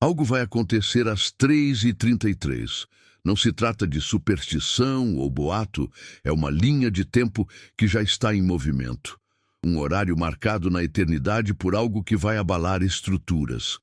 Algo vai acontecer às 3h33. Não se trata de superstição ou boato, é uma linha de tempo que já está em movimento. Um horário marcado na eternidade por algo que vai abalar estruturas.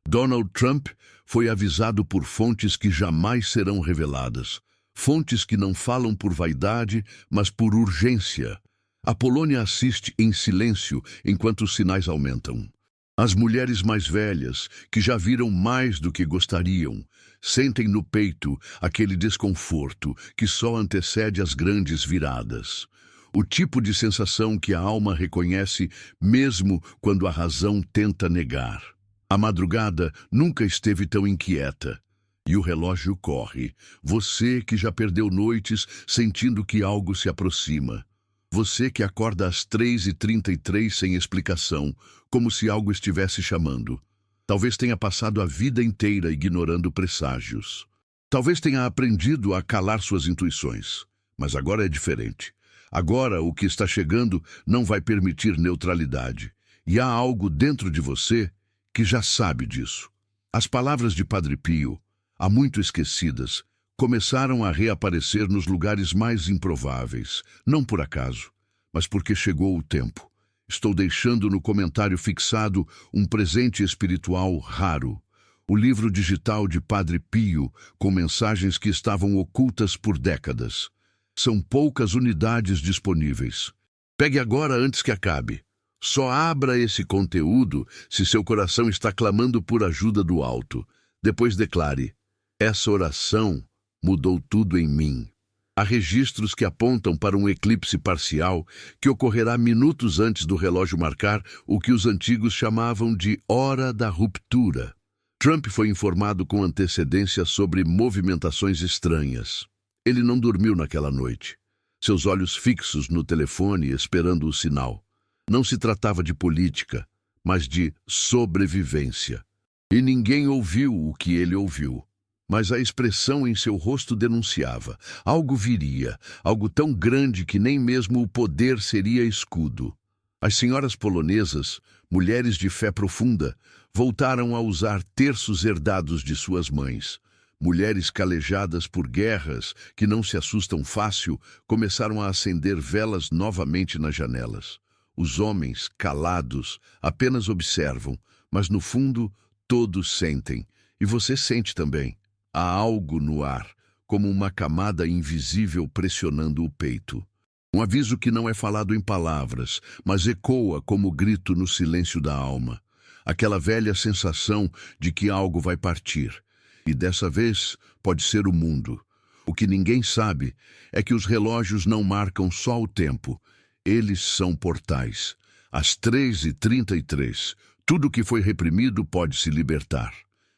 Donald Trump foi avisado por fontes que jamais serão reveladas. Fontes que não falam por vaidade, mas por urgência. A Polônia assiste em silêncio enquanto os sinais aumentam. As mulheres mais velhas, que já viram mais do que gostariam, sentem no peito aquele desconforto que só antecede as grandes viradas. O tipo de sensação que a alma reconhece mesmo quando a razão tenta negar. A madrugada nunca esteve tão inquieta. E o relógio corre. Você que já perdeu noites sentindo que algo se aproxima. Você que acorda às 3h33 sem explicação, como se algo estivesse chamando. Talvez tenha passado a vida inteira ignorando presságios. Talvez tenha aprendido a calar suas intuições. Mas agora é diferente. Agora o que está chegando não vai permitir neutralidade. E há algo dentro de você que já sabe disso. As palavras de Padre Pio, há muito esquecidas, começaram a reaparecer nos lugares mais improváveis, não por acaso, mas porque chegou o tempo. Estou deixando no comentário fixado um presente espiritual raro, o livro digital de Padre Pio, com mensagens que estavam ocultas por décadas. São poucas unidades disponíveis. Pegue agora antes que acabe. Só abra esse conteúdo se seu coração está clamando por ajuda do alto. Depois declare: essa oração mudou tudo em mim. Há registros que apontam para um eclipse parcial que ocorrerá minutos antes do relógio marcar o que os antigos chamavam de hora da ruptura. Trump foi informado com antecedência sobre movimentações estranhas. Ele não dormiu naquela noite, seus olhos fixos no telefone esperando o sinal. Não se tratava de política, mas de sobrevivência. E ninguém ouviu o que ele ouviu. Mas a expressão em seu rosto denunciava. Algo viria, algo tão grande que nem mesmo o poder seria escudo. As senhoras polonesas, mulheres de fé profunda, voltaram a usar terços herdados de suas mães. Mulheres calejadas por guerras, que não se assustam fácil, começaram a acender velas novamente nas janelas. Os homens, calados, apenas observam, mas no fundo todos sentem. E você sente também. Há algo no ar, como uma camada invisível pressionando o peito. Um aviso que não é falado em palavras, mas ecoa como grito no silêncio da alma. Aquela velha sensação de que algo vai partir. E dessa vez pode ser o mundo. O que ninguém sabe é que os relógios não marcam só o tempo. Eles são portais. Às 3h33, tudo que foi reprimido pode se libertar.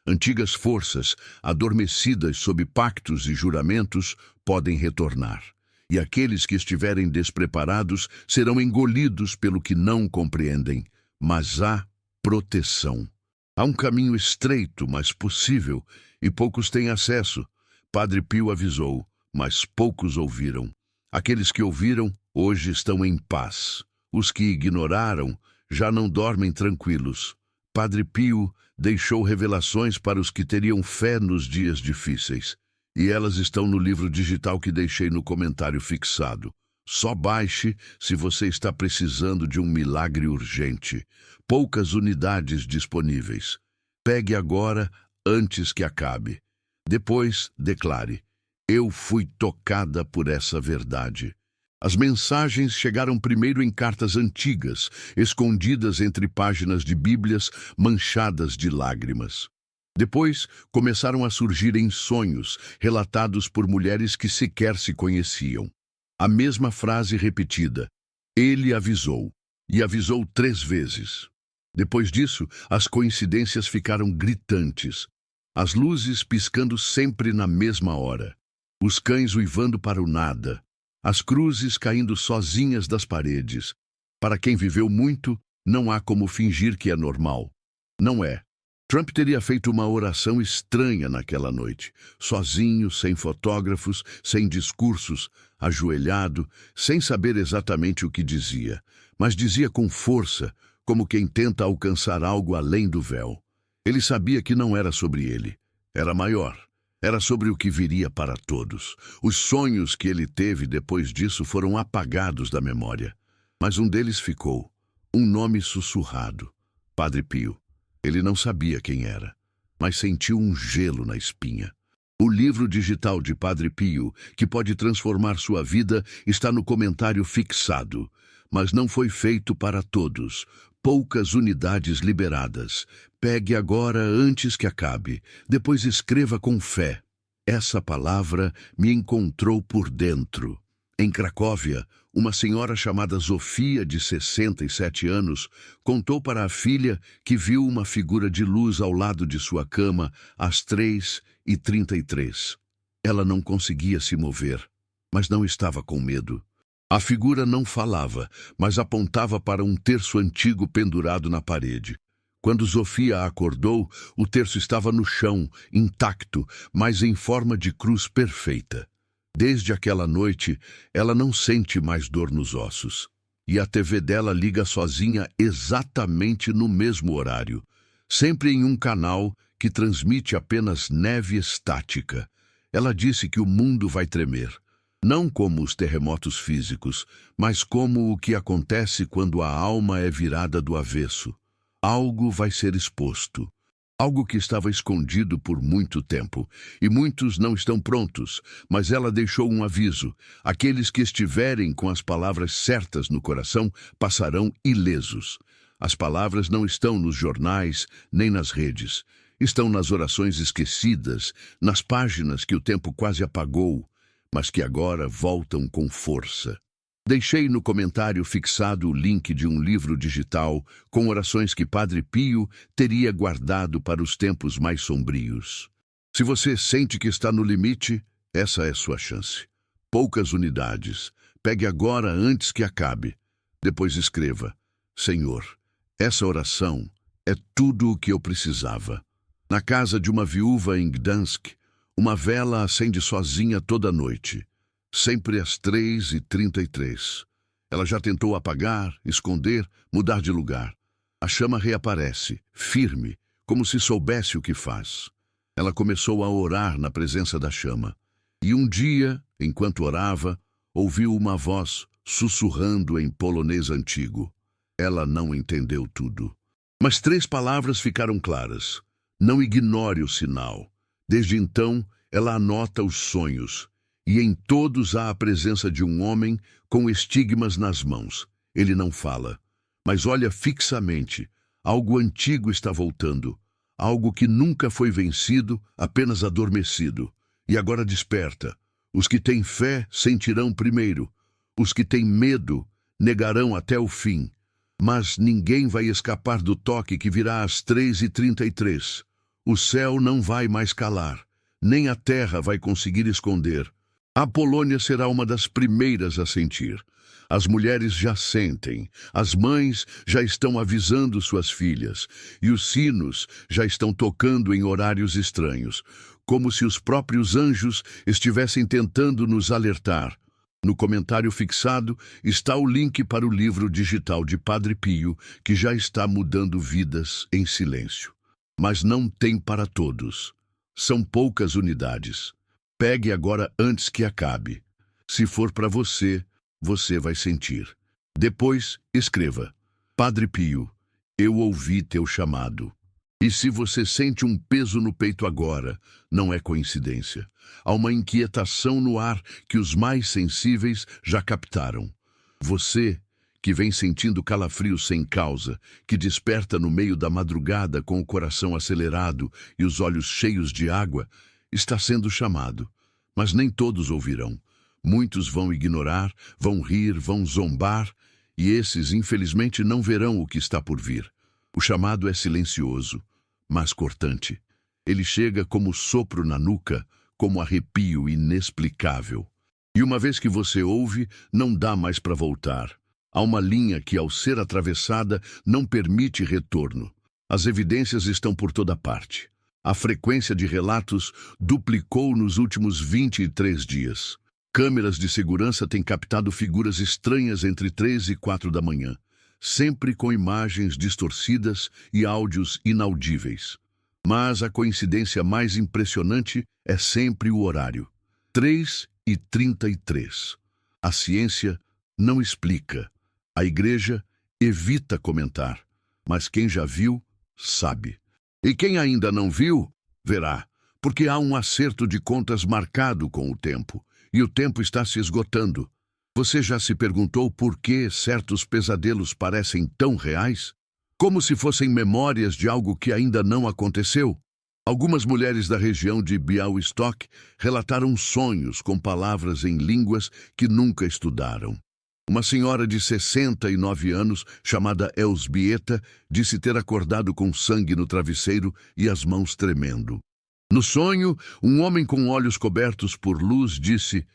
Antigas forças, adormecidas sob pactos e juramentos, podem retornar. E aqueles que estiverem despreparados serão engolidos pelo que não compreendem. Mas há proteção. Há um caminho estreito, mas possível, e poucos têm acesso. Padre Pio avisou, mas poucos ouviram. Aqueles que ouviram, hoje estão em paz. Os que ignoraram, já não dormem tranquilos. Padre Pio deixou revelações para os que teriam fé nos dias difíceis. E elas estão no livro digital que deixei no comentário fixado. Só baixe se você está precisando de um milagre urgente. Poucas unidades disponíveis. Pegue agora antes que acabe. Depois, declare: eu fui tocada por essa verdade. As mensagens chegaram primeiro em cartas antigas, escondidas entre páginas de Bíblias manchadas de lágrimas. Depois, começaram a surgir em sonhos, relatados por mulheres que sequer se conheciam. A mesma frase repetida: ele avisou, e avisou 3 vezes. Depois disso, as coincidências ficaram gritantes. As luzes piscando sempre na mesma hora. Os cães uivando para o nada. As cruzes caindo sozinhas das paredes. Para quem viveu muito, não há como fingir que é normal. Não é. Trump teria feito uma oração estranha naquela noite. Sozinho, sem fotógrafos, sem discursos, ajoelhado, sem saber exatamente o que dizia. Mas dizia com força, como quem tenta alcançar algo além do véu. Ele sabia que não era sobre ele. Era maior. Era sobre o que viria para todos. Os sonhos que ele teve depois disso foram apagados da memória. Mas um deles ficou. Um nome sussurrado. Padre Pio. Ele não sabia quem era, mas sentiu um gelo na espinha. O livro digital de Padre Pio, que pode transformar sua vida, está no comentário fixado. Mas não foi feito para todos. Poucas unidades liberadas. Pegue agora antes que acabe. Depois escreva com fé. Essa palavra me encontrou por dentro. Em Cracóvia, uma senhora chamada Zofia, de 67 anos, contou para a filha que viu uma figura de luz ao lado de sua cama às 3h33. Ela não conseguia se mover, mas não estava com medo. A figura não falava, mas apontava para um terço antigo pendurado na parede. Quando Zofia acordou, o terço estava no chão, intacto, mas em forma de cruz perfeita. Desde aquela noite, ela não sente mais dor nos ossos. E a TV dela liga sozinha exatamente no mesmo horário, sempre em um canal que transmite apenas neve estática. Ela disse que o mundo vai tremer. Não como os terremotos físicos, mas como o que acontece quando a alma é virada do avesso. Algo vai ser exposto. Algo que estava escondido por muito tempo, e muitos não estão prontos, mas ela deixou um aviso. Aqueles que estiverem com as palavras certas no coração passarão ilesos. As palavras não estão nos jornais nem nas redes. Estão nas orações esquecidas, nas páginas que o tempo quase apagou, mas que agora voltam com força. Deixei no comentário fixado o link de um livro digital com orações que Padre Pio teria guardado para os tempos mais sombrios. Se você sente que está no limite, essa é sua chance. Poucas unidades. Pegue agora antes que acabe. Depois escreva: Senhor, essa oração é tudo o que eu precisava. Na casa de uma viúva em Gdansk, uma vela acende sozinha toda noite. Sempre às 3h33. Ela já tentou apagar, esconder, mudar de lugar. A chama reaparece, firme, como se soubesse o que faz. Ela começou a orar na presença da chama. E um dia, enquanto orava, ouviu uma voz sussurrando em polonês antigo. Ela não entendeu tudo. Mas 3 palavras ficaram claras. Não ignore o sinal. Desde então, ela anota os sonhos. E em todos há a presença de um homem com estigmas nas mãos. Ele não fala, mas olha fixamente. Algo antigo está voltando. Algo que nunca foi vencido, apenas adormecido. E agora desperta. Os que têm fé sentirão primeiro. Os que têm medo negarão até o fim. Mas ninguém vai escapar do toque que virá às 3h33. O céu não vai mais calar. Nem a terra vai conseguir esconder. A Polônia será uma das primeiras a sentir. As mulheres já sentem, as mães já estão avisando suas filhas, e os sinos já estão tocando em horários estranhos, como se os próprios anjos estivessem tentando nos alertar. No comentário fixado está o link para o livro digital de Padre Pio, que já está mudando vidas em silêncio. Mas não tem para todos. São poucas unidades. Pegue agora antes que acabe. Se for para você, você vai sentir. Depois, escreva: Padre Pio, eu ouvi teu chamado. E se você sente um peso no peito agora, não é coincidência. Há uma inquietação no ar que os mais sensíveis já captaram. Você, que vem sentindo calafrios sem causa, que desperta no meio da madrugada com o coração acelerado e os olhos cheios de água, está sendo chamado, mas nem todos ouvirão. Muitos vão ignorar, vão rir, vão zombar, e esses, infelizmente, não verão o que está por vir. O chamado é silencioso, mas cortante. Ele chega como sopro na nuca, como arrepio inexplicável. E uma vez que você ouve, não dá mais para voltar. Há uma linha que, ao ser atravessada, não permite retorno. As evidências estão por toda parte. A frequência de relatos duplicou nos últimos 23 dias. Câmeras de segurança têm captado figuras estranhas entre 3 e 4 da manhã, sempre com imagens distorcidas e áudios inaudíveis. Mas a coincidência mais impressionante é sempre o horário. 3h33. A ciência não explica. A igreja evita comentar. Mas quem já viu, sabe. E quem ainda não viu, verá. Porque há um acerto de contas marcado com o tempo. E o tempo está se esgotando. Você já se perguntou por que certos pesadelos parecem tão reais? Como se fossem memórias de algo que ainda não aconteceu. Algumas mulheres da região de Białystok relataram sonhos com palavras em línguas que nunca estudaram. Uma senhora de 69 anos, chamada Elżbieta, disse ter acordado com sangue no travesseiro e as mãos tremendo. No sonho, um homem com olhos cobertos por luz disse: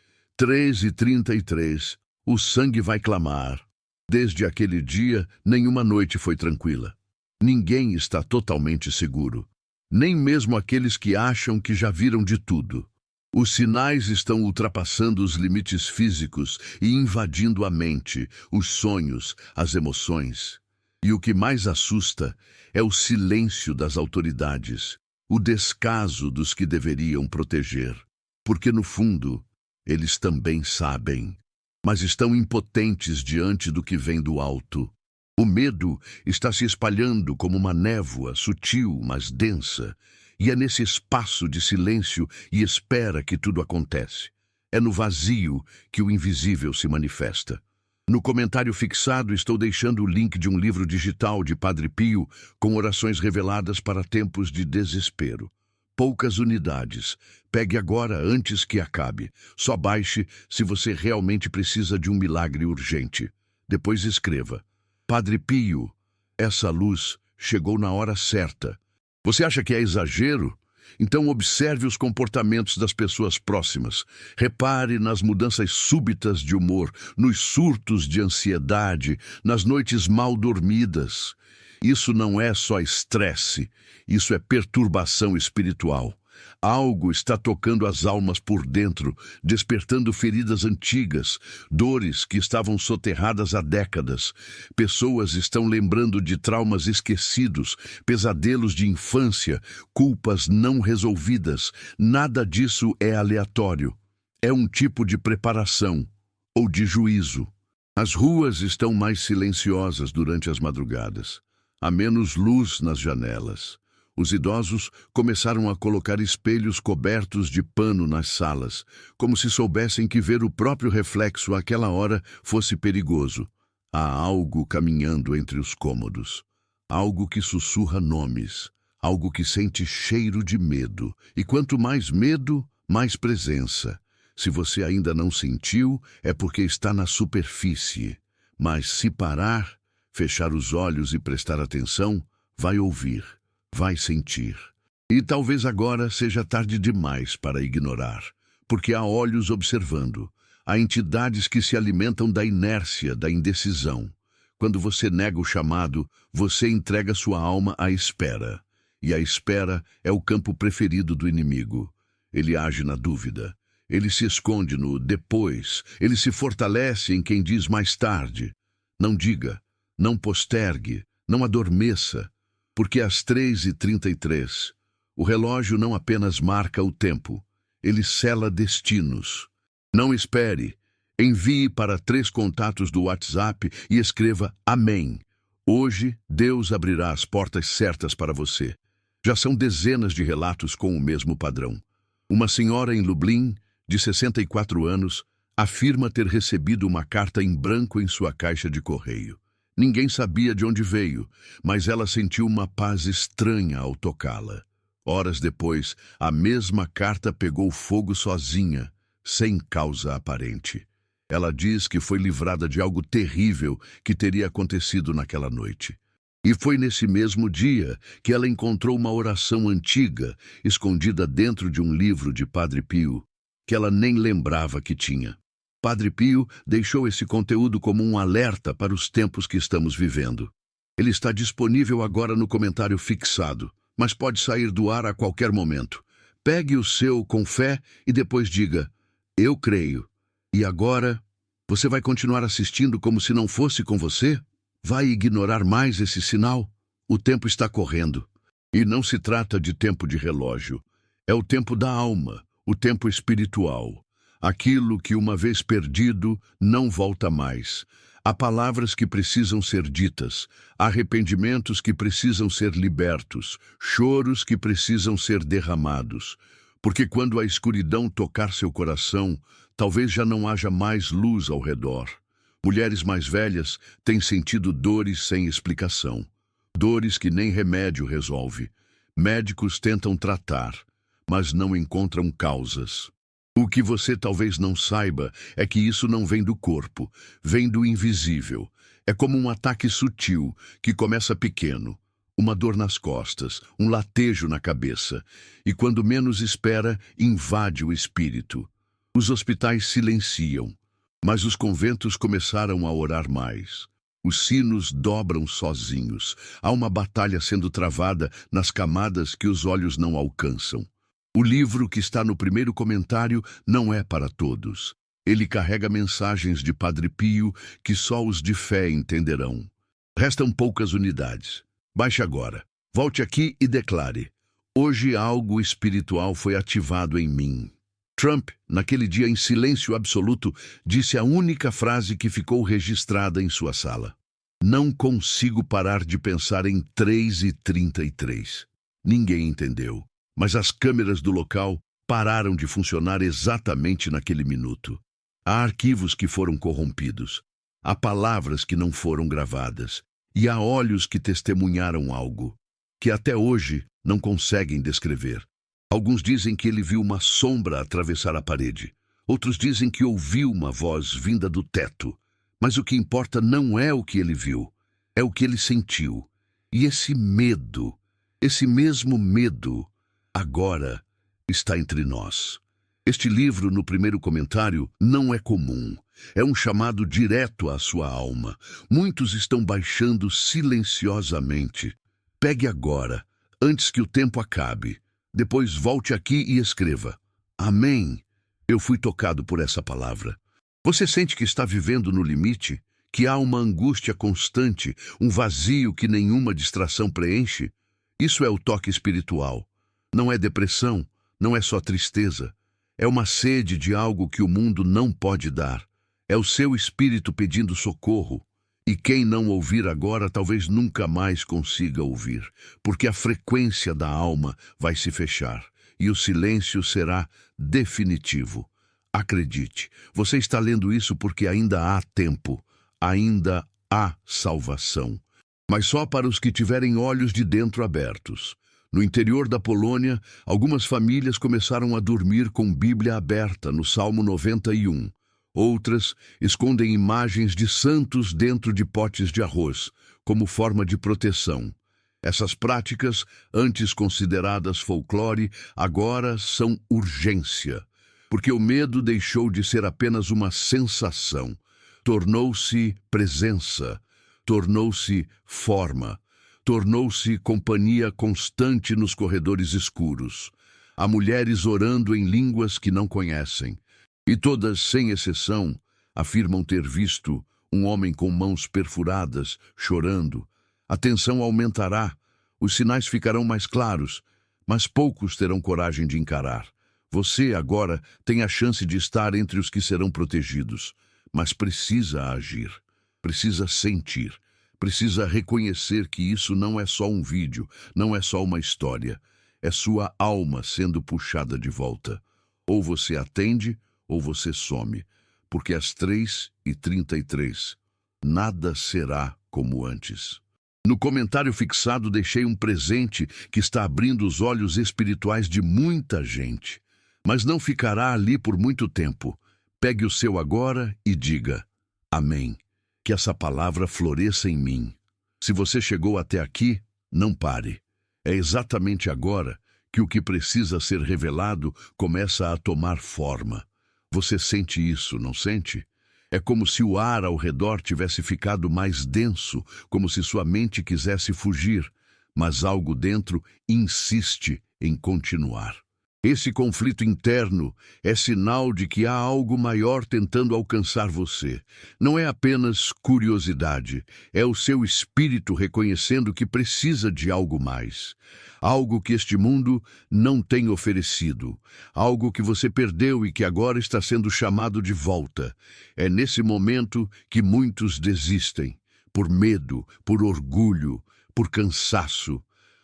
3h33, o sangue vai clamar. Desde aquele dia, nenhuma noite foi tranquila. Ninguém está totalmente seguro. Nem mesmo aqueles que acham que já viram de tudo. Os sinais estão ultrapassando os limites físicos e invadindo a mente, os sonhos, as emoções. E o que mais assusta é o silêncio das autoridades, o descaso dos que deveriam proteger. Porque, no fundo, eles também sabem, mas estão impotentes diante do que vem do alto. O medo está se espalhando como uma névoa sutil, mas densa, e é nesse espaço de silêncio e espera que tudo acontece. É no vazio que o invisível se manifesta. No comentário fixado estou deixando o link de um livro digital de Padre Pio com orações reveladas para tempos de desespero. Poucas unidades. Pegue agora antes que acabe. Só baixe se você realmente precisa de um milagre urgente. Depois escreva: Padre Pio, essa luz chegou na hora certa. Você acha que é exagero? Então observe os comportamentos das pessoas próximas. Repare nas mudanças súbitas de humor, nos surtos de ansiedade, nas noites mal dormidas. Isso não é só estresse, isso é perturbação espiritual. Algo está tocando as almas por dentro, despertando feridas antigas, dores que estavam soterradas há décadas. Pessoas estão lembrando de traumas esquecidos, pesadelos de infância, culpas não resolvidas. Nada disso é aleatório. É um tipo de preparação ou de juízo. As ruas estão mais silenciosas durante as madrugadas. Há menos luz nas janelas. Os idosos começaram a colocar espelhos cobertos de pano nas salas, como se soubessem que ver o próprio reflexo àquela hora fosse perigoso. Há algo caminhando entre os cômodos. Algo que sussurra nomes. Algo que sente cheiro de medo. E quanto mais medo, mais presença. Se você ainda não sentiu, é porque está na superfície. Mas se parar, fechar os olhos e prestar atenção, vai ouvir. Vai sentir. E talvez agora seja tarde demais para ignorar, porque há olhos observando. Há entidades que se alimentam da inércia, da indecisão. Quando você nega o chamado, você entrega sua alma à espera. E a espera é o campo preferido do inimigo. Ele age na dúvida. Ele se esconde no depois. Ele se fortalece em quem diz mais tarde. Não diga, não postergue, não adormeça. Porque às 3h33, o relógio não apenas marca o tempo, ele sela destinos. Não espere. Envie para 3 contatos do WhatsApp e escreva Amém. Hoje, Deus abrirá as portas certas para você. Já são dezenas de relatos com o mesmo padrão. Uma senhora em Lublin, de 64 anos, afirma ter recebido uma carta em branco em sua caixa de correio. Ninguém sabia de onde veio, mas ela sentiu uma paz estranha ao tocá-la. Horas depois, a mesma carta pegou fogo sozinha, sem causa aparente. Ela diz que foi livrada de algo terrível que teria acontecido naquela noite. E foi nesse mesmo dia que ela encontrou uma oração antiga, escondida dentro de um livro de Padre Pio, que ela nem lembrava que tinha. Padre Pio deixou esse conteúdo como um alerta para os tempos que estamos vivendo. Ele está disponível agora no comentário fixado, mas pode sair do ar a qualquer momento. Pegue o seu com fé e depois diga: eu creio. E agora, você vai continuar assistindo como se não fosse com você? Vai ignorar mais esse sinal? O tempo está correndo. E não se trata de tempo de relógio. É o tempo da alma, o tempo espiritual. Aquilo que uma vez perdido não volta mais. Há palavras que precisam ser ditas, arrependimentos que precisam ser libertos, choros que precisam ser derramados. Porque quando a escuridão tocar seu coração, talvez já não haja mais luz ao redor. Mulheres mais velhas têm sentido dores sem explicação. Dores que nem remédio resolve. Médicos tentam tratar, mas não encontram causas. O que você talvez não saiba é que isso não vem do corpo, vem do invisível. É como um ataque sutil que começa pequeno. Uma dor nas costas, um latejo na cabeça, e quando menos espera, invade o espírito. Os hospitais silenciam, mas os conventos começaram a orar mais. Os sinos dobram sozinhos. Há uma batalha sendo travada nas camadas que os olhos não alcançam. O livro que está no primeiro comentário não é para todos. Ele carrega mensagens de Padre Pio que só os de fé entenderão. Restam poucas unidades. Baixe agora. Volte aqui e declare: hoje algo espiritual foi ativado em mim. Trump, naquele dia em silêncio absoluto, disse a única frase que ficou registrada em sua sala. Não consigo parar de pensar em 3:33. Ninguém entendeu, mas as câmeras do local pararam de funcionar exatamente naquele minuto. Há arquivos que foram corrompidos, há palavras que não foram gravadas, e há olhos que testemunharam algo, que até hoje não conseguem descrever. Alguns dizem que ele viu uma sombra atravessar a parede. Outros dizem que ouviu uma voz vinda do teto. Mas o que importa não é o que ele viu, é o que ele sentiu. E esse medo, esse mesmo medo, agora está entre nós. Este livro, no primeiro comentário, não é comum. É um chamado direto à sua alma. Muitos estão baixando silenciosamente. Pegue agora, antes que o tempo acabe. Depois volte aqui e escreva: Amém. Eu fui tocado por essa palavra. Você sente que está vivendo no limite? Que há uma angústia constante, um vazio que nenhuma distração preenche? Isso é o toque espiritual. Não é depressão, não é só tristeza. É uma sede de algo que o mundo não pode dar. É o seu espírito pedindo socorro. E quem não ouvir agora talvez nunca mais consiga ouvir, porque a frequência da alma vai se fechar e o silêncio será definitivo. Acredite, você está lendo isso porque ainda há tempo, ainda há salvação. Mas só para os que tiverem olhos de dentro abertos. No interior da Polônia, algumas famílias começaram a dormir com Bíblia aberta no Salmo 91. Outras escondem imagens de santos dentro de potes de arroz, como forma de proteção. Essas práticas, antes consideradas folclore, agora são urgência, porque o medo deixou de ser apenas uma sensação, tornou-se presença, tornou-se forma, tornou-se companhia constante nos corredores escuros. Há mulheres orando em línguas que não conhecem, e todas, sem exceção, afirmam ter visto um homem com mãos perfuradas, chorando. A tensão aumentará, os sinais ficarão mais claros, mas poucos terão coragem de encarar. Você, agora, tem a chance de estar entre os que serão protegidos, mas precisa agir, precisa sentir, precisa reconhecer que isso não é só um vídeo, não é só uma história, é sua alma sendo puxada de volta. Ou você atende, ou você some, porque às 3:33, nada será como antes. No comentário fixado deixei um presente que está abrindo os olhos espirituais de muita gente, mas não ficará ali por muito tempo. Pegue o seu agora e diga: Amém. Que essa palavra floresça em mim. Se você chegou até aqui, não pare. É exatamente agora que o que precisa ser revelado começa a tomar forma. Você sente isso, não sente? É como se o ar ao redor tivesse ficado mais denso, como se sua mente quisesse fugir, mas algo dentro insiste em continuar. Esse conflito interno é sinal de que há algo maior tentando alcançar você. Não é apenas curiosidade, é o seu espírito reconhecendo que precisa de algo mais. Algo que este mundo não tem oferecido. Algo que você perdeu e que agora está sendo chamado de volta. É nesse momento que muitos desistem, por medo, por orgulho, por cansaço.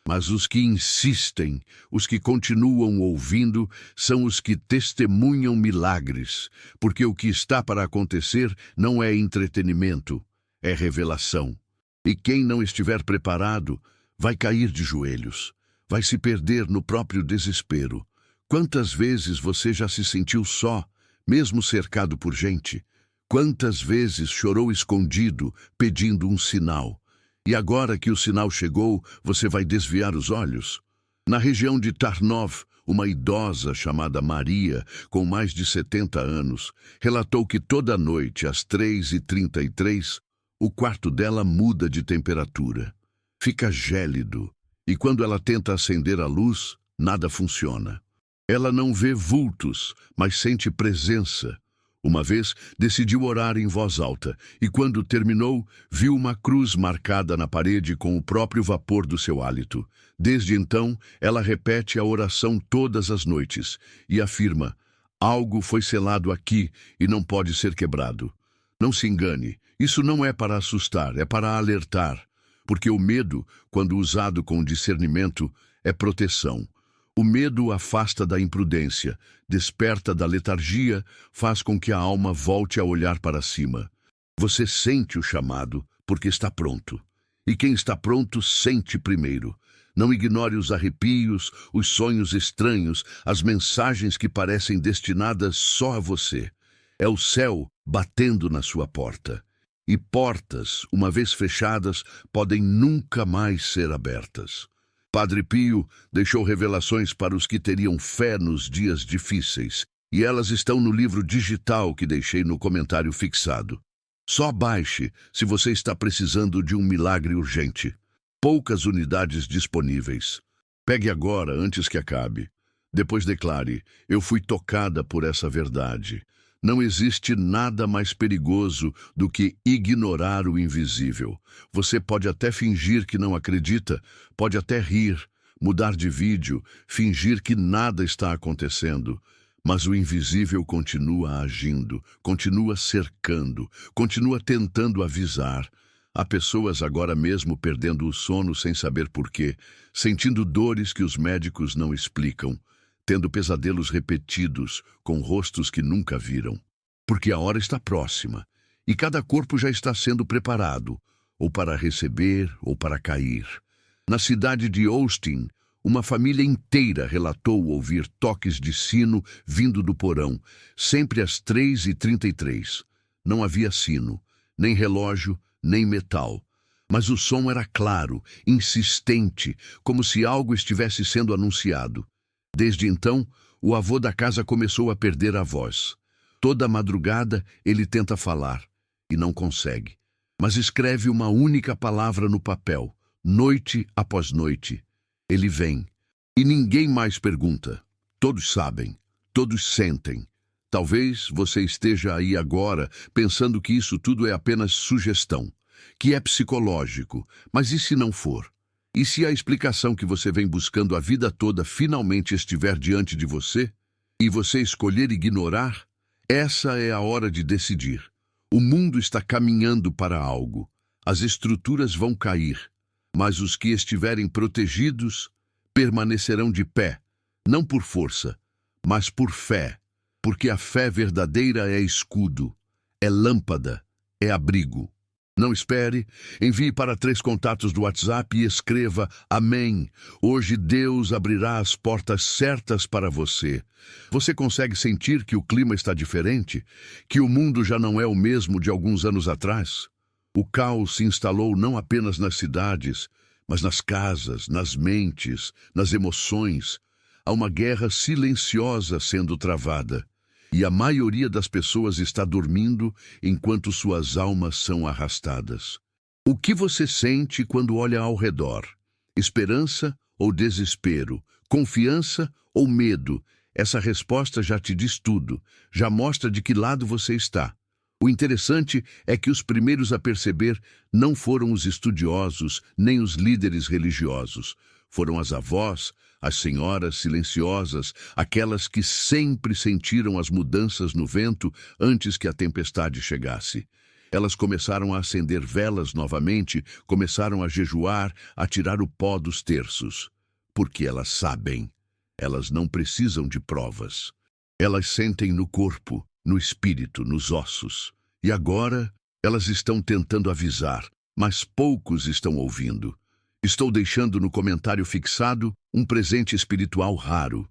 Mas os que insistem, os que continuam ouvindo, são os que testemunham milagres, porque o que está para acontecer não é entretenimento, é revelação. E quem não estiver preparado vai cair de joelhos, vai se perder no próprio desespero. Quantas vezes você já se sentiu só, mesmo cercado por gente? Quantas vezes chorou escondido, pedindo um sinal? E agora que o sinal chegou, você vai desviar os olhos? Na região de Tarnów, uma idosa chamada Maria, com mais de 70 anos, relatou que toda noite, às 3h33, o quarto dela muda de temperatura. Fica gélido, e quando ela tenta acender a luz, nada funciona. Ela não vê vultos, mas sente presença. Uma vez, decidiu orar em voz alta, e quando terminou, viu uma cruz marcada na parede com o próprio vapor do seu hálito. Desde então, ela repete a oração todas as noites, e afirma: algo foi selado aqui e não pode ser quebrado. Não se engane, isso não é para assustar, é para alertar, porque o medo, quando usado com discernimento, é proteção. O medo afasta da imprudência, desperta da letargia, faz com que a alma volte a olhar para cima. Você sente o chamado porque está pronto. E quem está pronto sente primeiro. Não ignore os arrepios, os sonhos estranhos, as mensagens que parecem destinadas só a você. É o céu batendo na sua porta. E portas, uma vez fechadas, podem nunca mais ser abertas. Padre Pio deixou revelações para os que teriam fé nos dias difíceis, e elas estão no livro digital que deixei no comentário fixado. Só baixe se você está precisando de um milagre urgente. Poucas unidades disponíveis. Pegue agora antes que acabe. Depois declare: eu fui tocada por essa verdade. Não existe nada mais perigoso do que ignorar o invisível. Você pode até fingir que não acredita, pode até rir, mudar de vídeo, fingir que nada está acontecendo. Mas o invisível continua agindo, continua cercando, continua tentando avisar. Há pessoas agora mesmo perdendo o sono sem saber porquê, sentindo dores que os médicos não explicam, tendo pesadelos repetidos, com rostos que nunca viram. Porque a hora está próxima, e cada corpo já está sendo preparado, ou para receber, ou para cair. Na cidade de Austin, uma família inteira relatou ouvir toques de sino vindo do porão, sempre às 3h33. Não havia sino, nem relógio, nem metal. Mas o som era claro, insistente, como se algo estivesse sendo anunciado. Desde então, o avô da casa começou a perder a voz. Toda madrugada ele tenta falar e não consegue, mas escreve uma única palavra no papel, noite após noite. Ele vem, e ninguém mais pergunta. Todos sabem, todos sentem. Talvez você esteja aí agora pensando que isso tudo é apenas sugestão, que é psicológico, mas e se não for? E se a explicação que você vem buscando a vida toda finalmente estiver diante de você, e você escolher ignorar? Essa é a hora de decidir. O mundo está caminhando para algo. As estruturas vão cair, mas os que estiverem protegidos permanecerão de pé, não por força, mas por fé, porque a fé verdadeira é escudo, é lâmpada, é abrigo. Não espere, envie para 3 contatos do WhatsApp e escreva Amém. Hoje Deus abrirá as portas certas para você. Você consegue sentir que o clima está diferente? Que o mundo já não é o mesmo de alguns anos atrás? O caos se instalou não apenas nas cidades, mas nas casas, nas mentes, nas emoções. Há uma guerra silenciosa sendo travada. E a maioria das pessoas está dormindo enquanto suas almas são arrastadas. O que você sente quando olha ao redor? Esperança ou desespero? Confiança ou medo, essa resposta já te diz tudo, já mostra de que lado você está. O interessante é que os primeiros a perceber não foram os estudiosos nem os líderes religiosos. Foram as avós, as senhoras silenciosas, aquelas que sempre sentiram as mudanças no vento antes que a tempestade chegasse. Elas começaram a acender velas novamente, começaram a jejuar, a tirar o pó dos terços. Porque elas sabem, elas não precisam de provas. Elas sentem no corpo, no espírito, nos ossos. E agora, elas estão tentando avisar, mas poucos estão ouvindo. Estou deixando no comentário fixado um presente espiritual raro.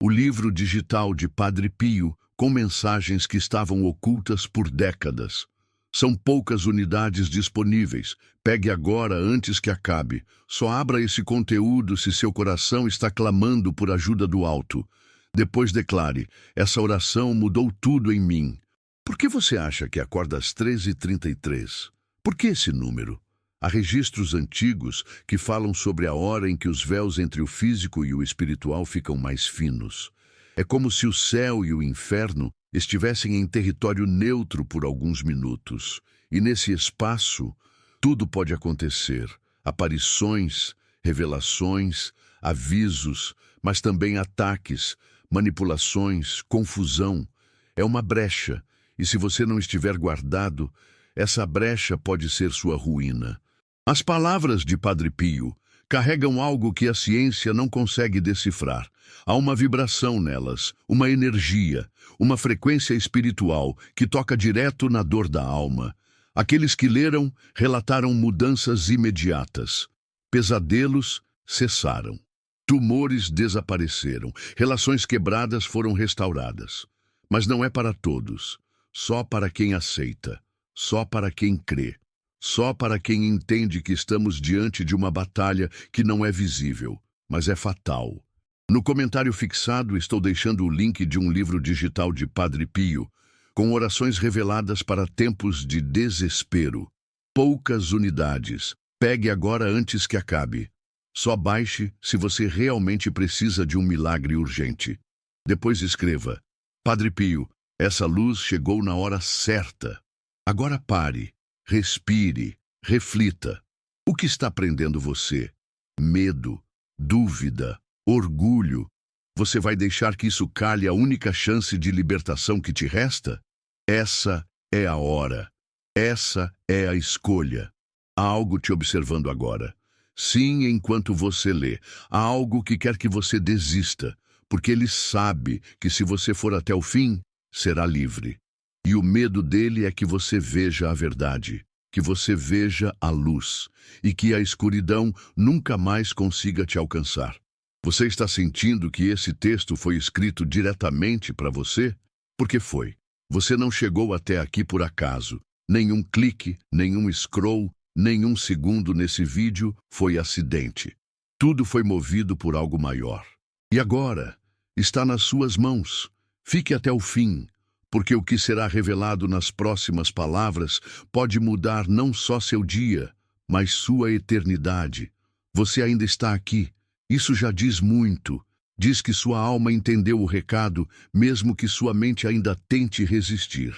O livro digital de Padre Pio, com mensagens que estavam ocultas por décadas. São poucas unidades disponíveis. Pegue agora antes que acabe. Só abra esse conteúdo se seu coração está clamando por ajuda do alto. Depois declare: essa oração mudou tudo em mim. Por que você acha que acorda às 13h33? Por que esse número? Há registros antigos que falam sobre a hora em que os véus entre o físico e o espiritual ficam mais finos. É como se o céu e o inferno estivessem em território neutro por alguns minutos. E nesse espaço, tudo pode acontecer. Aparições, revelações, avisos, mas também ataques, manipulações, confusão. É uma brecha, e se você não estiver guardado, essa brecha pode ser sua ruína. As palavras de Padre Pio carregam algo que a ciência não consegue decifrar. Há uma vibração nelas, uma energia, uma frequência espiritual que toca direto na dor da alma. Aqueles que leram relataram mudanças imediatas. Pesadelos cessaram. Tumores desapareceram. Relações quebradas foram restauradas. Mas não é para todos. Só para quem aceita. Só para quem crê. Só para quem entende que estamos diante de uma batalha que não é visível, mas é fatal. No comentário fixado estou deixando o link de um livro digital de Padre Pio, com orações reveladas para tempos de desespero. Poucas unidades. Pegue agora antes que acabe. Só baixe se você realmente precisa de um milagre urgente. Depois escreva: Padre Pio, essa luz chegou na hora certa. Agora pare. Respire, reflita. O que está prendendo você? Medo, dúvida, orgulho. Você vai deixar que isso calhe a única chance de libertação que te resta? Essa é a hora. Essa é a escolha. Há algo te observando agora. Sim, enquanto você lê. Há algo que quer que você desista, porque ele sabe que se você for até o fim, será livre. E o medo dele é que você veja a verdade, que você veja a luz, e que a escuridão nunca mais consiga te alcançar. Você está sentindo que esse texto foi escrito diretamente para você? Porque foi. Você não chegou até aqui por acaso. Nenhum clique, nenhum scroll, nenhum segundo nesse vídeo foi acidente. Tudo foi movido por algo maior. E agora, está nas suas mãos. Fique até o fim. Porque o que será revelado nas próximas palavras pode mudar não só seu dia, mas sua eternidade. Você ainda está aqui. Isso já diz muito. Diz que sua alma entendeu o recado, mesmo que sua mente ainda tente resistir.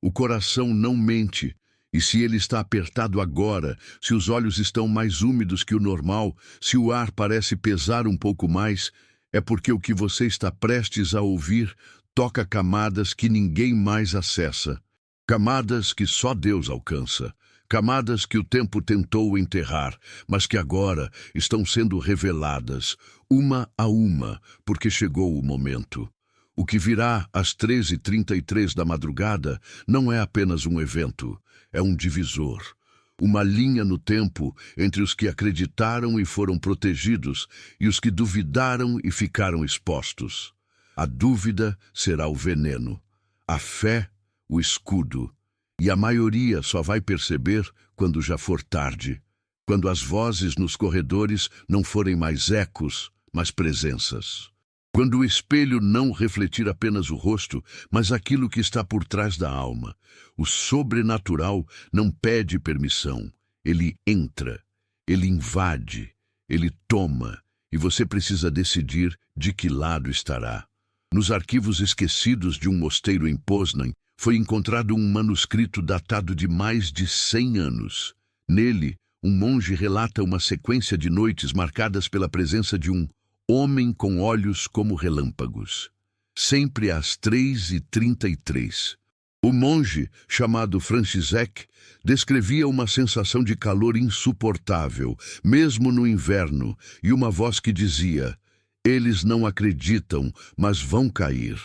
O coração não mente, e se ele está apertado agora, se os olhos estão mais úmidos que o normal, se o ar parece pesar um pouco mais, é porque o que você está prestes a ouvir toca camadas que ninguém mais acessa, camadas que só Deus alcança, camadas que o tempo tentou enterrar, mas que agora estão sendo reveladas, uma a uma, porque chegou o momento. O que virá às 13h33 da madrugada não é apenas um evento, é um divisor. Uma linha no tempo entre os que acreditaram e foram protegidos e os que duvidaram e ficaram expostos. A dúvida será o veneno, a fé, o escudo, e a maioria só vai perceber quando já for tarde, quando as vozes nos corredores não forem mais ecos, mas presenças. Quando o espelho não refletir apenas o rosto, mas aquilo que está por trás da alma. O sobrenatural não pede permissão, ele entra, ele invade, ele toma, e você precisa decidir de que lado estará. Nos arquivos esquecidos de um mosteiro em Poznan, foi encontrado um manuscrito datado de mais de 100 anos. Nele, um monge relata uma sequência de noites marcadas pela presença de um homem com olhos como relâmpagos. Sempre às 3h33. O monge, chamado Franciszek, descrevia uma sensação de calor insuportável, mesmo no inverno, e uma voz que dizia: "Eles não acreditam, mas vão cair."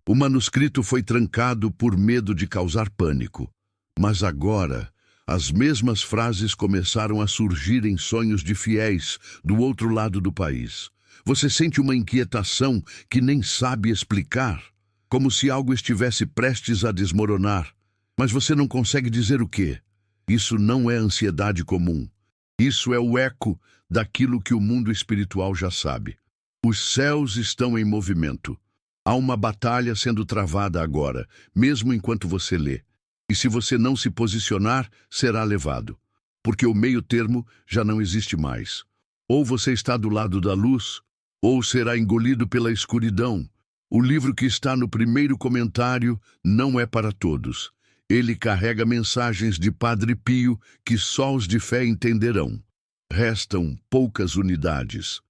O manuscrito foi trancado por medo de causar pânico. Mas agora, as mesmas frases começaram a surgir em sonhos de fiéis do outro lado do país. Você sente uma inquietação que nem sabe explicar, como se algo estivesse prestes a desmoronar, mas você não consegue dizer o quê. Isso não é ansiedade comum. Isso é o eco daquilo que o mundo espiritual já sabe. Os céus estão em movimento. Há uma batalha sendo travada agora, mesmo enquanto você lê. E se você não se posicionar, será levado. Porque o meio-termo já não existe mais. Ou você está do lado da luz, ou será engolido pela escuridão. O livro que está no primeiro comentário não é para todos. Ele carrega mensagens de Padre Pio que só os de fé entenderão. Restam poucas unidades.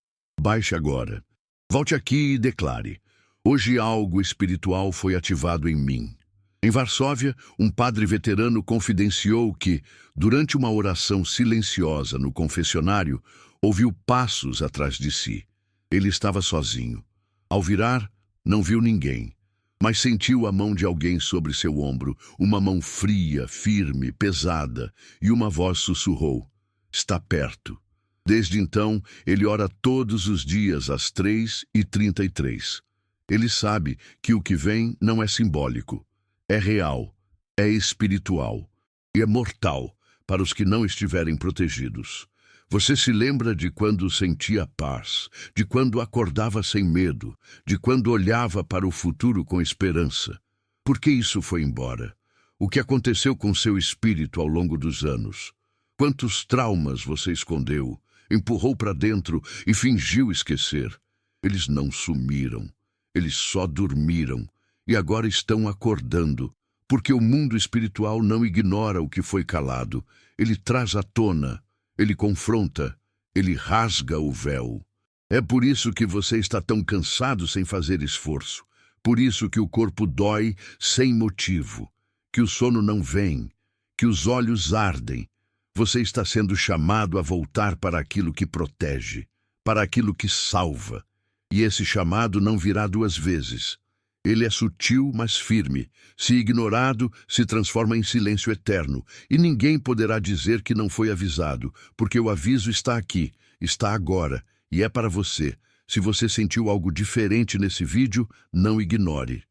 Baixe agora. Volte aqui e declare: "Hoje algo espiritual foi ativado em mim." Em Varsóvia, um padre veterano confidenciou que, durante uma oração silenciosa no confessionário, ouviu passos atrás de si. Ele estava sozinho. Ao virar, não viu ninguém, mas sentiu a mão de alguém sobre seu ombro, uma mão fria, firme, pesada, e uma voz sussurrou: "Está perto." Desde então, ele ora todos os dias às 3h33. Ele sabe que o que vem não é simbólico, é real, é espiritual e é mortal para os que não estiverem protegidos. Você se lembra de quando sentia paz, de quando acordava sem medo, de quando olhava para o futuro com esperança. Por que isso foi embora? O que aconteceu com seu espírito ao longo dos anos? Quantos traumas você escondeu, empurrou para dentro e fingiu esquecer? Eles não sumiram, eles só dormiram e agora estão acordando, porque o mundo espiritual não ignora o que foi calado, ele traz à tona. Ele confronta, ele rasga o véu. É por isso que você está tão cansado sem fazer esforço. Por isso que o corpo dói sem motivo, que o sono não vem, que os olhos ardem. Você está sendo chamado a voltar para aquilo que protege, para aquilo que salva. E esse chamado não virá duas vezes. Ele é sutil, mas firme. Se ignorado, se transforma em silêncio eterno. E ninguém poderá dizer que não foi avisado, porque o aviso está aqui, está agora, e é para você. Se você sentiu algo diferente nesse vídeo, não ignore.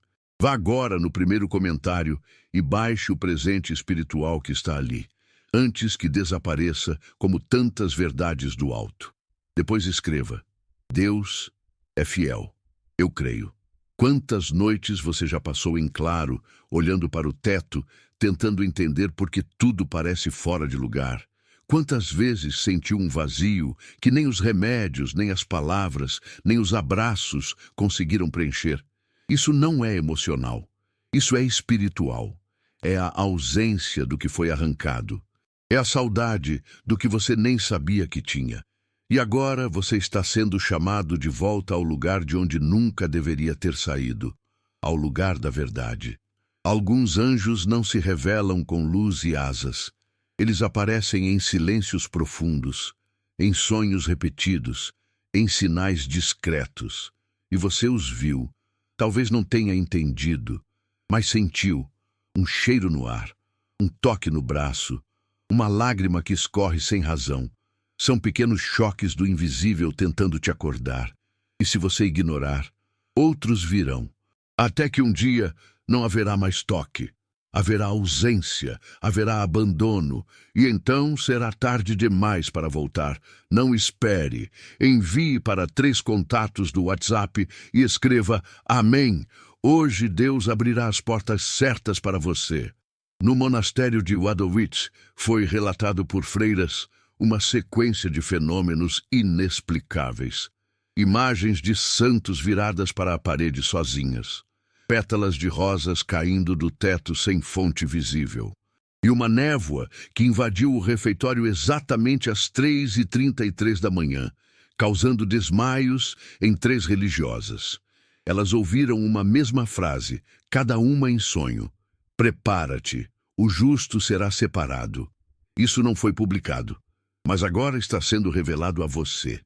Vá agora no primeiro comentário e baixe o presente espiritual que está ali, antes que desapareça como tantas verdades do alto. Depois escreva: "Deus é fiel. Eu creio." Quantas noites você já passou em claro, olhando para o teto, tentando entender por que tudo parece fora de lugar? Quantas vezes sentiu um vazio que nem os remédios, nem as palavras, nem os abraços conseguiram preencher? Isso não é emocional. Isso é espiritual. É a ausência do que foi arrancado. É a saudade do que você nem sabia que tinha. E agora você está sendo chamado de volta ao lugar de onde nunca deveria ter saído, ao lugar da verdade. Alguns anjos não se revelam com luz e asas. Eles aparecem em silêncios profundos, em sonhos repetidos, em sinais discretos. E você os viu. Talvez não tenha entendido, mas sentiu um cheiro no ar, um toque no braço, uma lágrima que escorre sem razão. São pequenos choques do invisível tentando te acordar. E se você ignorar, outros virão. Até que um dia não haverá mais toque. Haverá ausência, haverá abandono. E então será tarde demais para voltar. Não espere. Envie para 3 contatos do WhatsApp e escreva: "Amém. Hoje Deus abrirá as portas certas para você." No monastério de Wadowice foi relatado por freiras uma sequência de fenômenos inexplicáveis. Imagens de santos viradas para a parede sozinhas. Pétalas de rosas caindo do teto sem fonte visível. E uma névoa que invadiu o refeitório exatamente às 3h33 da manhã, causando desmaios em 3 religiosas. Elas ouviram uma mesma frase, cada uma em sonho. Prepara-te, o justo será separado. Isso não foi publicado, mas agora está sendo revelado a você.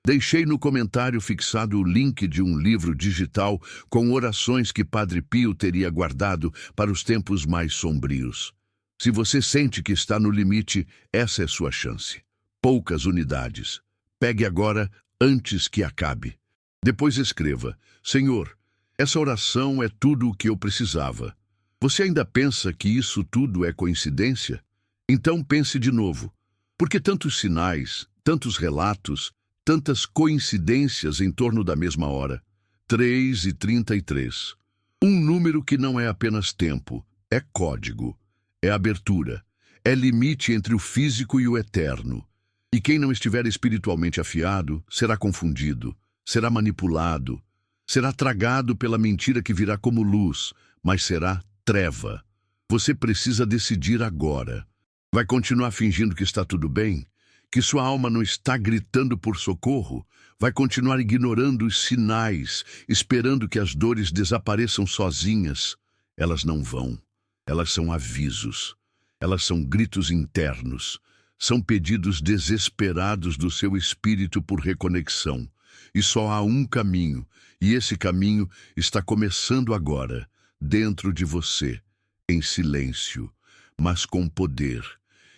Deixei no comentário fixado o link de um livro digital com orações que Padre Pio teria guardado para os tempos mais sombrios. Se você sente que está no limite, essa é sua chance. Poucas unidades. Pegue agora antes que acabe. Depois escreva: Senhor, essa oração é tudo o que eu precisava. Você ainda pensa que isso tudo é coincidência? Então pense de novo. Por que tantos sinais, tantos relatos, tantas coincidências em torno da mesma hora? 3h33. Um número que não é apenas tempo, é código, é abertura, é limite entre o físico e o eterno. E quem não estiver espiritualmente afiado será confundido, será manipulado, será tragado pela mentira que virá como luz, mas será treva. Você precisa decidir agora. Vai continuar fingindo que está tudo bem? Que sua alma não está gritando por socorro? Vai continuar ignorando os sinais, esperando que as dores desapareçam sozinhas? Elas não vão. Elas são avisos. Elas são gritos internos. São pedidos desesperados do seu espírito por reconexão. E só há um caminho, e esse caminho está começando agora, dentro de você, em silêncio, mas com poder.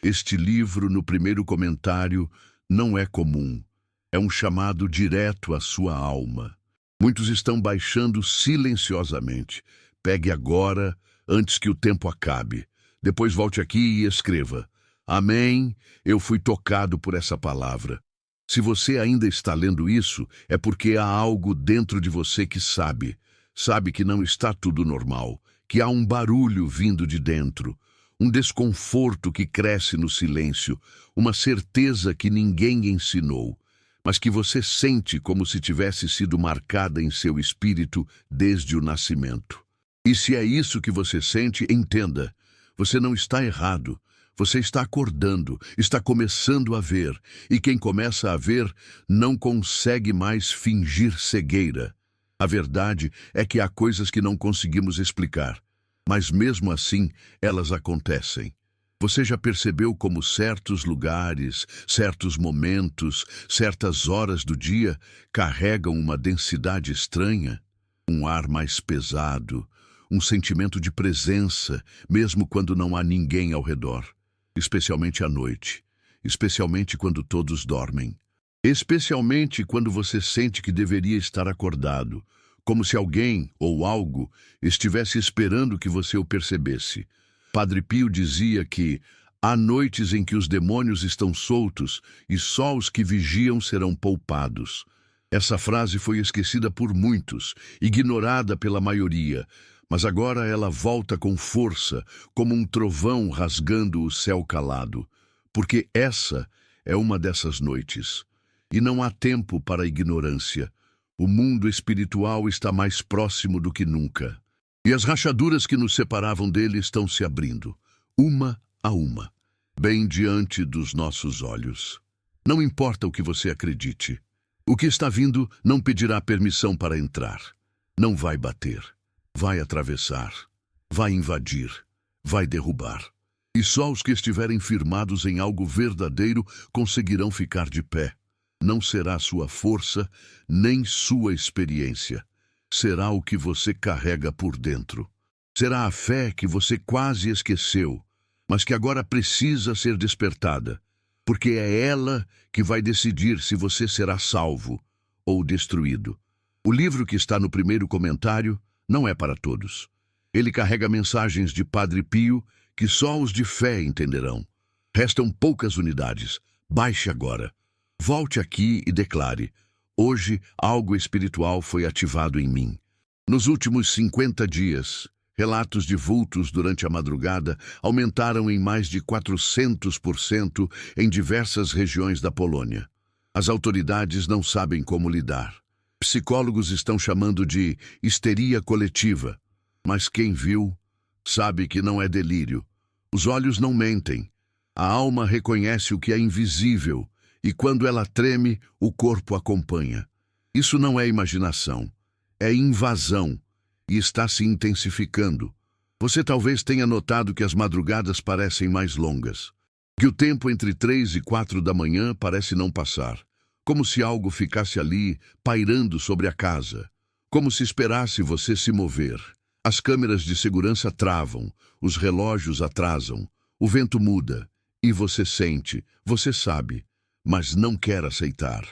Este livro, no primeiro comentário, não é comum. É um chamado direto à sua alma. Muitos estão baixando silenciosamente. Pegue agora, antes que o tempo acabe. Depois volte aqui e escreva: Amém, eu fui tocado por essa palavra. Se você ainda está lendo isso, é porque há algo dentro de você que sabe que não está tudo normal, que há um barulho vindo de dentro, um desconforto que cresce no silêncio, uma certeza que ninguém ensinou, mas que você sente como se tivesse sido marcada em seu espírito desde o nascimento. E se é isso que você sente, entenda, você não está errado. Você está acordando, está começando a ver, e quem começa a ver não consegue mais fingir cegueira. A verdade é que há coisas que não conseguimos explicar, mas mesmo assim elas acontecem. Você já percebeu como certos lugares, certos momentos, certas horas do dia carregam uma densidade estranha? Um ar mais pesado, um sentimento de presença, mesmo quando não há ninguém ao redor. Especialmente à noite, especialmente quando todos dormem, especialmente quando você sente que deveria estar acordado, como se alguém ou algo estivesse esperando que você o percebesse. Padre Pio dizia que há noites em que os demônios estão soltos e só os que vigiam serão poupados. Essa frase foi esquecida por muitos, ignorada pela maioria, mas agora ela volta com força, como um trovão rasgando o céu calado, porque essa é uma dessas noites. E não há tempo para a ignorância. O mundo espiritual está mais próximo do que nunca. E as rachaduras que nos separavam dele estão se abrindo, uma a uma, bem diante dos nossos olhos. Não importa o que você acredite. O que está vindo não pedirá permissão para entrar. Não vai bater. Vai atravessar, vai invadir, vai derrubar. E só os que estiverem firmados em algo verdadeiro conseguirão ficar de pé. Não será sua força, nem sua experiência. Será o que você carrega por dentro. Será a fé que você quase esqueceu, mas que agora precisa ser despertada, porque é ela que vai decidir se você será salvo ou destruído. O livro que está no primeiro comentário não é para todos. Ele carrega mensagens de Padre Pio que só os de fé entenderão. Restam poucas unidades. Baixe agora. Volte aqui e declare: hoje algo espiritual foi ativado em mim. Nos últimos 50 dias, relatos de vultos durante a madrugada aumentaram em mais de 400% em diversas regiões da Polônia. As autoridades não sabem como lidar. Psicólogos estão chamando de histeria coletiva. Mas quem viu, sabe que não é delírio. Os olhos não mentem. A alma reconhece o que é invisível, e quando ela treme, o corpo acompanha. Isso não é imaginação, é invasão, e está se intensificando. Você talvez tenha notado que as madrugadas parecem mais longas, que o tempo entre 3 e 4 da manhã parece não passar, como se algo ficasse ali, pairando sobre a casa, como se esperasse você se mover. As câmeras de segurança travam, os relógios atrasam, o vento muda, e você sente, você sabe, mas não quer aceitar.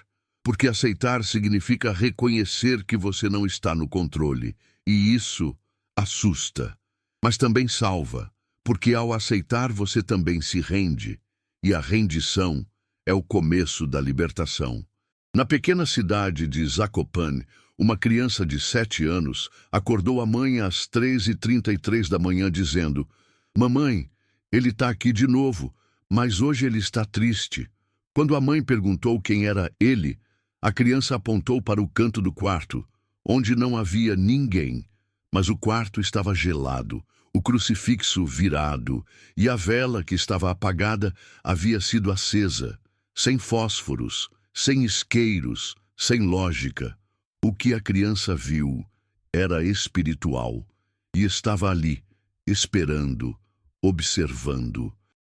Porque aceitar significa reconhecer que você não está no controle, e isso assusta. Mas também salva, porque ao aceitar você também se rende, e a rendição é o começo da libertação. Na pequena cidade de Zakopane, uma criança de 7 anos acordou a mãe às 3h33 da manhã dizendo: "Mamãe, ele está aqui de novo, mas hoje ele está triste." Quando a mãe perguntou quem era ele, a criança apontou para o canto do quarto, onde não havia ninguém, mas o quarto estava gelado, o crucifixo virado, e a vela que estava apagada havia sido acesa, sem fósforos, sem isqueiros, sem lógica. O que a criança viu era espiritual e estava ali, esperando, observando.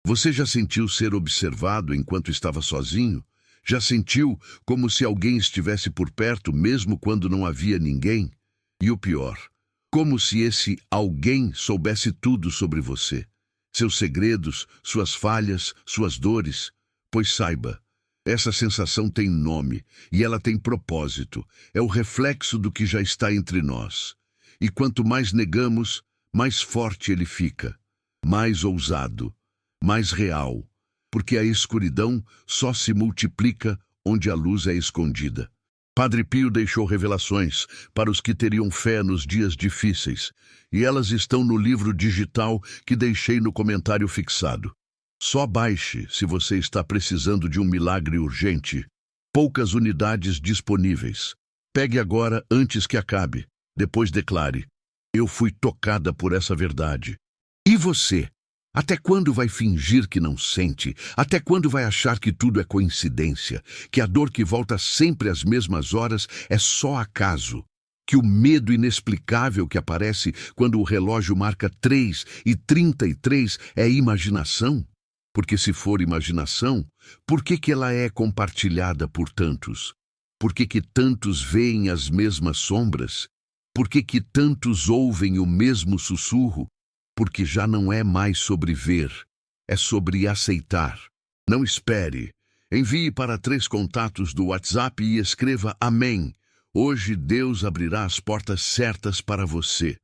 Você já sentiu ser observado enquanto estava sozinho? Já sentiu como se alguém estivesse por perto mesmo quando não havia ninguém? E o pior, como se esse alguém soubesse tudo sobre você, seus segredos, suas falhas, suas dores? Pois saiba, essa sensação tem nome e ela tem propósito. É o reflexo do que já está entre nós. E quanto mais negamos, mais forte ele fica, mais ousado, mais real, porque a escuridão só se multiplica onde a luz é escondida. Padre Pio deixou revelações para os que teriam fé nos dias difíceis, e elas estão no livro digital que deixei no comentário fixado. Só baixe se você está precisando de um milagre urgente. Poucas unidades disponíveis. Pegue agora antes que acabe. Depois declare: "Eu fui tocada por essa verdade." E você? Até quando vai fingir que não sente? Até quando vai achar que tudo é coincidência? Que a dor que volta sempre às mesmas horas é só acaso? Que o medo inexplicável que aparece quando o relógio marca 3h33 é imaginação? Porque se for imaginação, por que ela é compartilhada por tantos? Por que tantos veem as mesmas sombras? Por que tantos ouvem o mesmo sussurro? Porque já não é mais sobre ver, é sobre aceitar. Não espere. Envie para 3 contatos do WhatsApp e escreva amém. Hoje Deus abrirá as portas certas para você.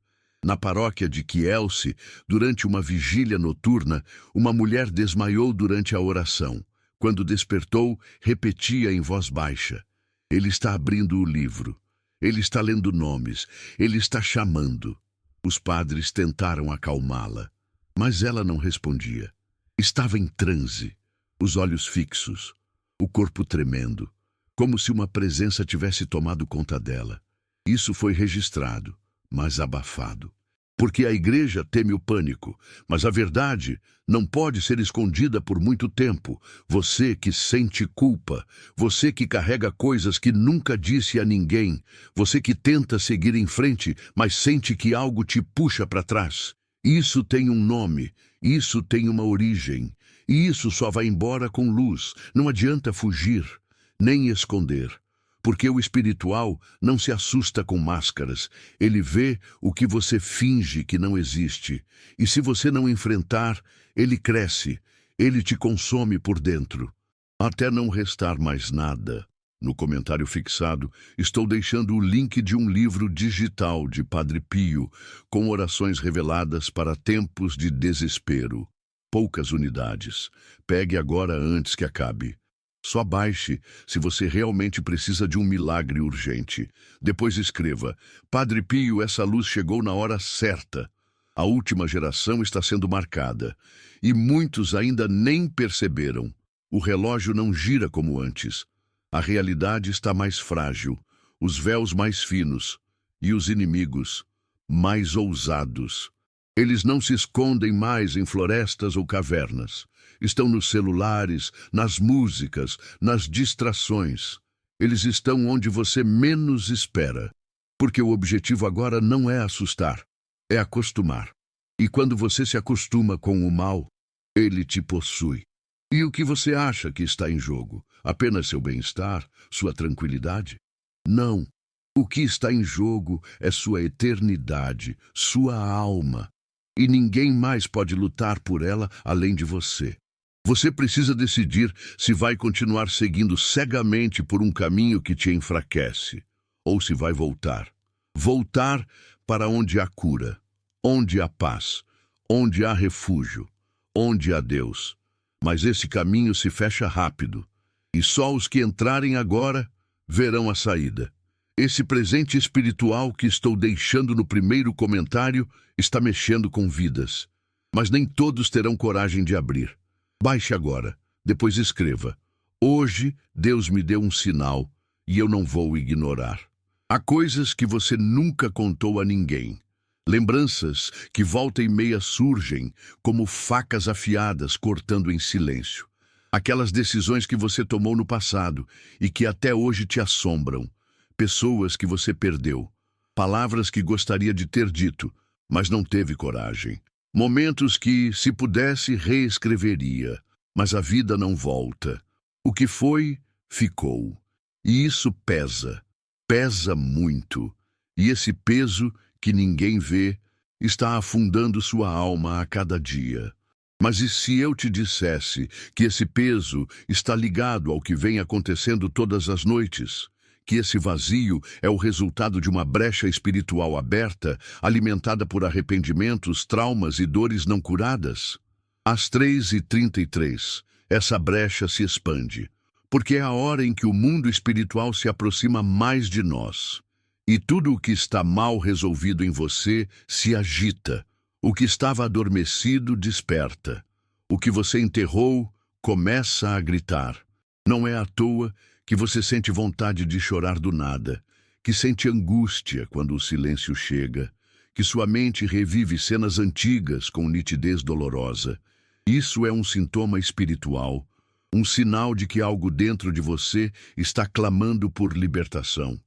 Na paróquia de Kielce, durante uma vigília noturna, uma mulher desmaiou durante a oração. Quando despertou, repetia em voz baixa: "Ele está abrindo o livro. Ele está lendo nomes. Ele está chamando." Os padres tentaram acalmá-la, mas ela não respondia. Estava em transe, os olhos fixos, o corpo tremendo, como se uma presença tivesse tomado conta dela. Isso foi registrado, mas abafado. Porque a igreja teme o pânico, mas a verdade não pode ser escondida por muito tempo. Você que sente culpa, você que carrega coisas que nunca disse a ninguém, você que tenta seguir em frente, mas sente que algo te puxa para trás. Isso tem um nome, isso tem uma origem, e isso só vai embora com luz. Não adianta fugir, nem esconder. Porque o espiritual não se assusta com máscaras. Ele vê o que você finge que não existe. E se você não enfrentar, ele cresce. Ele te consome por dentro. Até não restar mais nada. No comentário fixado, estou deixando o link de um livro digital de Padre Pio, com orações reveladas para tempos de desespero. Poucas unidades. Pegue agora antes que acabe. Só baixe se você realmente precisa de um milagre urgente. Depois escreva: "Padre Pio, essa luz chegou na hora certa. A última geração está sendo marcada. E muitos ainda nem perceberam. O relógio não gira como antes. A realidade está mais frágil. os véus mais finos e os inimigos mais ousados. Eles não se escondem mais em florestas ou cavernas. Estão nos celulares, nas músicas, nas distrações. Eles estão onde você menos espera. Porque o objetivo agora não é assustar, é acostumar. E quando você se acostuma com o mal, ele te possui. E o que você acha que está em jogo? Apenas seu bem-estar, sua tranquilidade? Não. O que está em jogo é sua eternidade, sua alma. E ninguém mais pode lutar por ela além de você. Você precisa decidir se vai continuar seguindo cegamente por um caminho que te enfraquece, ou se vai voltar. Voltar para onde há cura, onde há paz, onde há refúgio, onde há Deus. Mas esse caminho se fecha rápido, e só os que entrarem agora verão a saída. Esse presente espiritual que estou deixando no primeiro comentário está mexendo com vidas, mas nem todos terão coragem de abrir. Baixe agora, depois escreva: hoje Deus me deu um sinal e eu não vou ignorar. Há coisas que você nunca contou a ninguém. Lembranças que volta e meia surgem como facas afiadas cortando em silêncio. Aquelas decisões que você tomou no passado e que até hoje te assombram. Pessoas que você perdeu. Palavras que gostaria de ter dito, mas não teve coragem. Momentos que, se pudesse, reescreveria. Mas a vida não volta. O que foi, ficou. E isso pesa. Pesa muito. E esse peso que ninguém vê está afundando sua alma a cada dia. Mas e se eu te dissesse que esse peso está ligado ao que vem acontecendo todas as noites? Que esse vazio é o resultado de uma brecha espiritual aberta, alimentada por arrependimentos, traumas e dores não curadas? Às 3h33, essa brecha se expande, porque é a hora em que o mundo espiritual se aproxima mais de nós. E tudo o que está mal resolvido em você se agita. O que estava adormecido desperta. O que você enterrou começa a gritar. Não é à toa que você sente vontade de chorar do nada, que sente angústia quando o silêncio chega, que sua mente revive cenas antigas com nitidez dolorosa. Isso é um sintoma espiritual, um sinal de que algo dentro de você está clamando por libertação.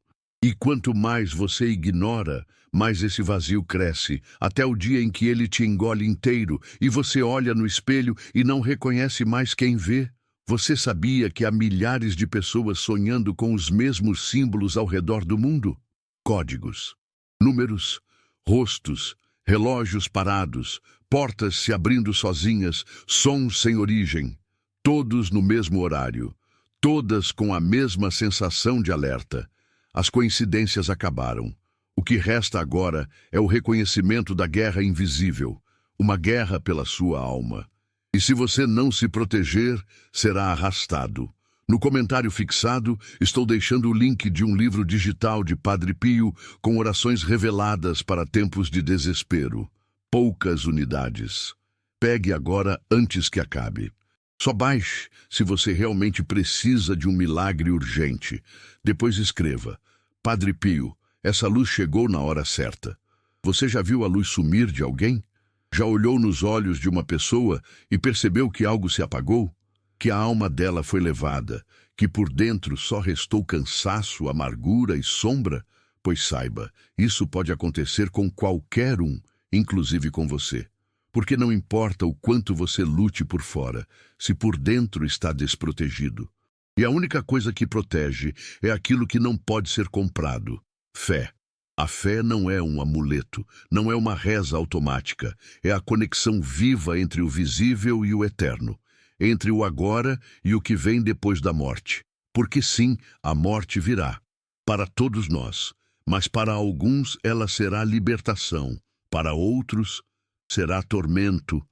E quanto mais você ignora, mais esse vazio cresce, até o dia em que ele te engole inteiro e você olha no espelho e não reconhece mais quem vê. Você sabia que há milhares de pessoas sonhando com os mesmos símbolos ao redor do mundo? Códigos, números, rostos, relógios parados, portas se abrindo sozinhas, sons sem origem, todos no mesmo horário, todas com a mesma sensação de alerta. As coincidências acabaram. O que resta agora é o reconhecimento da guerra invisível, uma guerra pela sua alma. E se você não se proteger, será arrastado. No comentário fixado, estou deixando o link de um livro digital de Padre Pio com orações reveladas para tempos de desespero. Poucas unidades. Pegue agora antes que acabe. Só baixe se você realmente precisa de um milagre urgente. Depois escreva: Padre Pio, essa luz chegou na hora certa. Você já viu a luz sumir de alguém? Já olhou nos olhos de uma pessoa e percebeu que algo se apagou? Que a alma dela foi levada? Que por dentro só restou cansaço, amargura e sombra? Pois saiba, isso pode acontecer com qualquer um, inclusive com você. Porque não importa o quanto você lute por fora, se por dentro está desprotegido. E a única coisa que protege é aquilo que não pode ser comprado: fé. A fé não é um amuleto, não é uma reza automática, é a conexão viva entre o visível e o eterno, entre o agora e o que vem depois da morte. Porque sim, a morte virá, para todos nós, mas para alguns ela será libertação, para outros será tormento.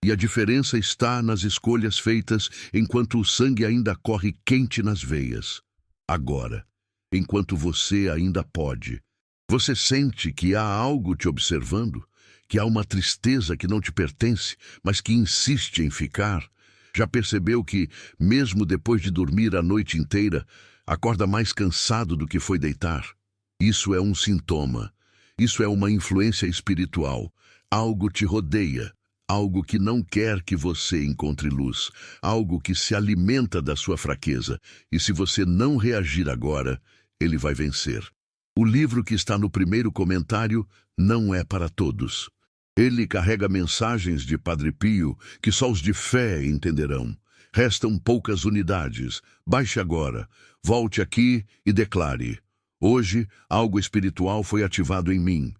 E a diferença está nas escolhas feitas enquanto o sangue ainda corre quente nas veias. Agora, enquanto você ainda pode. Você sente que há algo te observando, que há uma tristeza que não te pertence, mas que insiste em ficar. Já percebeu que, mesmo depois de dormir a noite inteira, acorda mais cansado do que foi deitar? Isso é um sintoma. Isso é uma influência espiritual. Algo te rodeia. Algo que não quer que você encontre luz. Algo que se alimenta da sua fraqueza. E se você não reagir agora, ele vai vencer. O livro que está no primeiro comentário não é para todos. Ele carrega mensagens de Padre Pio que só os de fé entenderão. Restam poucas unidades. Baixe agora. Volte aqui e declare: hoje, algo espiritual foi ativado em mim.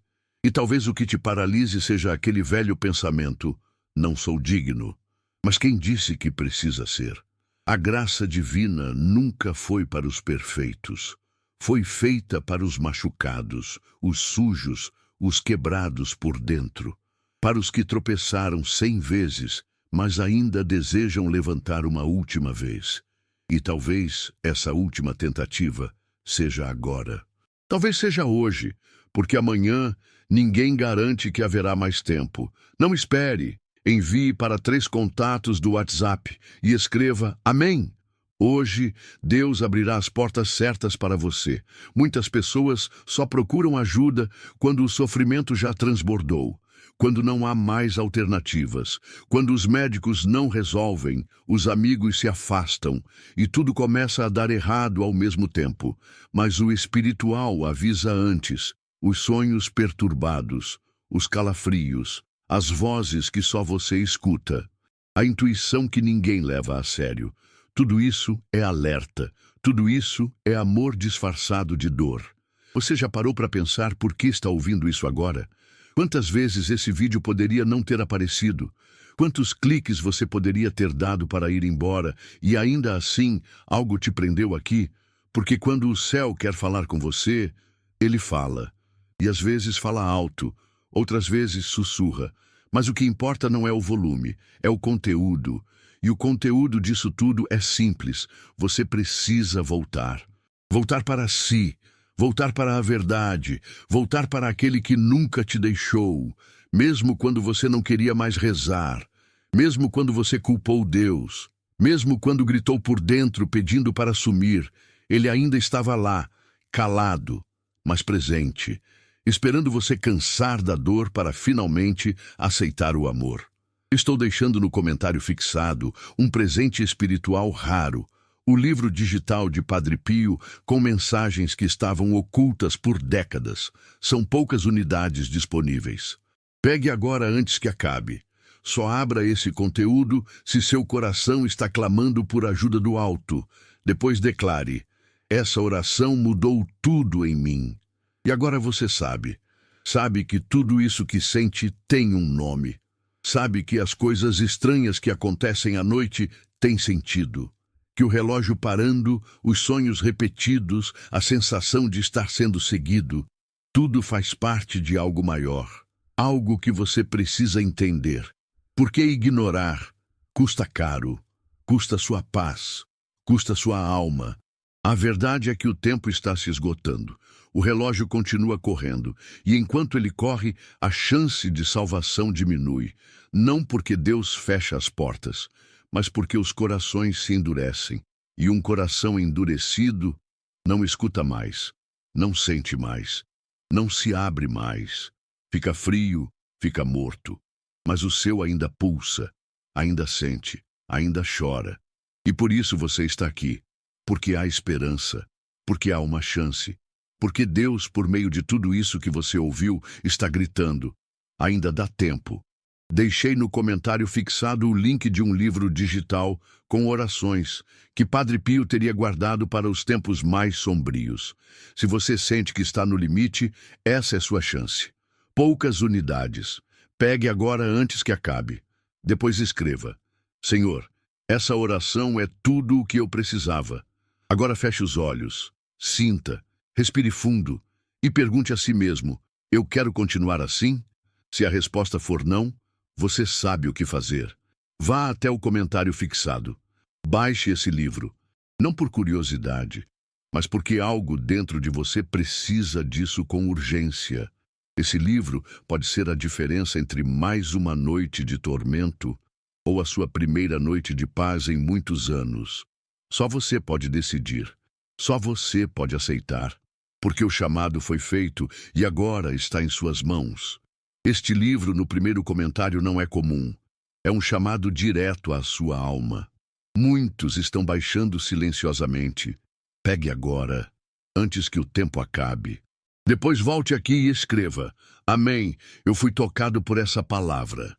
E talvez o que te paralise seja aquele velho pensamento: não sou digno. Mas quem disse que precisa ser? A graça divina nunca foi para os perfeitos. Foi feita para os machucados, os sujos, os quebrados por dentro. Para os que tropeçaram 100 vezes, mas ainda desejam levantar uma última vez. E talvez essa última tentativa seja agora. Talvez seja hoje, porque amanhã ninguém garante que haverá mais tempo. Não espere. Envie para 3 contatos do WhatsApp e escreva Amém. Hoje, Deus abrirá as portas certas para você. Muitas pessoas só procuram ajuda quando o sofrimento já transbordou, quando não há mais alternativas, quando os médicos não resolvem, os amigos se afastam e tudo começa a dar errado ao mesmo tempo. Mas o espiritual avisa antes: os sonhos perturbados, os calafrios, as vozes que só você escuta, a intuição que ninguém leva a sério. Tudo isso é alerta, tudo isso é amor disfarçado de dor. Você já parou para pensar por que está ouvindo isso agora? Quantas vezes esse vídeo poderia não ter aparecido? Quantos cliques você poderia ter dado para ir embora e ainda assim algo te prendeu aqui? Porque quando o céu quer falar com você, ele fala. E às vezes fala alto, outras vezes sussurra. Mas o que importa não é o volume, é o conteúdo. E o conteúdo disso tudo é simples. Você precisa voltar. Voltar para si. Voltar para a verdade. Voltar para aquele que nunca te deixou. Mesmo quando você não queria mais rezar. Mesmo quando você culpou Deus. Mesmo quando gritou por dentro pedindo para sumir. Ele ainda estava lá, calado, mas presente, esperando você cansar da dor para finalmente aceitar o amor. Estou deixando no comentário fixado um presente espiritual raro, o livro digital de Padre Pio com mensagens que estavam ocultas por décadas. São poucas unidades disponíveis. Pegue agora antes que acabe. Só abra esse conteúdo se seu coração está clamando por ajuda do alto. Depois declare: essa oração mudou tudo em mim. E agora você sabe. Sabe que tudo isso que sente tem um nome. Sabe que as coisas estranhas que acontecem à noite têm sentido. Que o relógio parando, os sonhos repetidos, a sensação de estar sendo seguido, tudo faz parte de algo maior. Algo que você precisa entender. Porque ignorar custa caro, custa sua paz, custa sua alma. A verdade é que o tempo está se esgotando. O relógio continua correndo, e enquanto ele corre, a chance de salvação diminui. Não porque Deus fecha as portas, mas porque os corações se endurecem. E um coração endurecido não escuta mais, não sente mais, não se abre mais. Fica frio, fica morto. Mas o seu ainda pulsa, ainda sente, ainda chora. E por isso você está aqui. Porque há esperança, porque há uma chance, porque Deus, por meio de tudo isso que você ouviu, está gritando: ainda dá tempo. Deixei no comentário fixado o link de um livro digital com orações que Padre Pio teria guardado para os tempos mais sombrios. Se você sente que está no limite, essa é sua chance. Poucas unidades. Pegue agora antes que acabe. Depois escreva: Senhor, essa oração é tudo o que eu precisava. Agora feche os olhos, sinta, respire fundo e pergunte a si mesmo: eu quero continuar assim? Se a resposta for não, você sabe o que fazer. Vá até o comentário fixado. Baixe esse livro, não por curiosidade, mas porque algo dentro de você precisa disso com urgência. Esse livro pode ser a diferença entre mais uma noite de tormento ou a sua primeira noite de paz em muitos anos. Só você pode decidir. Só você pode aceitar. porque o chamado foi feito e agora está em suas mãos. Este livro, no primeiro comentário, não é comum. É um chamado direto à sua alma. Muitos estão baixando silenciosamente. Pegue agora, antes que o tempo acabe. Depois volte aqui e escreva: Amém, eu fui tocado por essa palavra.